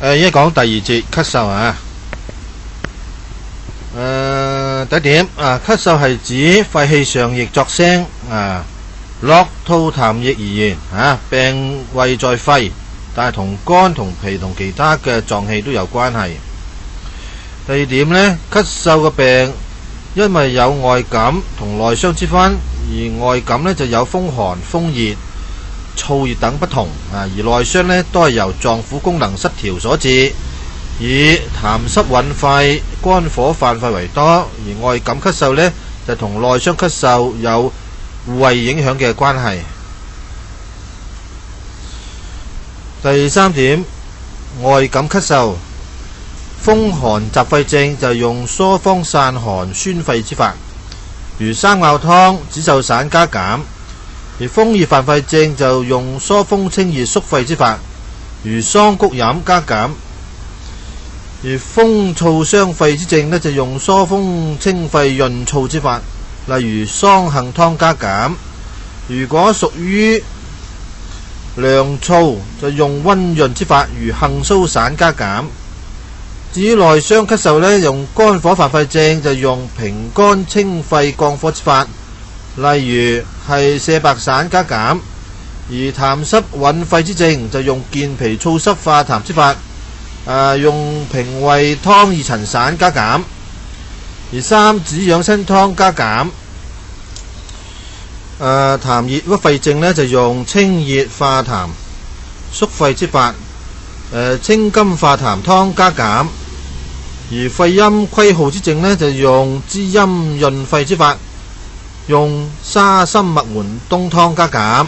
而家講第二節咳嗽啊。第一點咳嗽係指肺氣上逆作聲落吐痰液而言病位在肺，但係同肝同脾同其他嘅臟器都有關係。第二點呢，咳嗽嘅病因為有外感同內傷之分，而外感呢就有風寒、風熱、燥熱等不同而內傷呢都係由臟腑功能失調所致，以痰濕吮肺、肝火犯肺為多，而外感咳嗽呢就同內傷咳嗽有互為影響嘅關係。第三點，外感咳嗽，風寒襲肺症就用疏風散寒宣肺之法，如三拗湯、止嗽散加減；而風熱犯肺症就用疏風清熱肅肺之法，如桑菊飲加減；而風燥傷肺之症就用疏風清肺潤燥之法，例如桑杏湯加減。如果屬於涼燥就用溫潤之法，如杏蘇散加減。至於內傷咳嗽呢，用肝火犯肺症就用平肝清肺降火之法，例如係瀉白散加減；而痰濕吮肺之症就用健脾燥濕化痰之法，用平胃湯二陳散加減；而三子養生湯加減。痰熱鬱肺症呢，就用清熱化痰肅肺之法，清甘化痰湯加減；而肺陰虧耗之症呢，就用滋陰潤肺之法，用沙參麥門冬湯加減。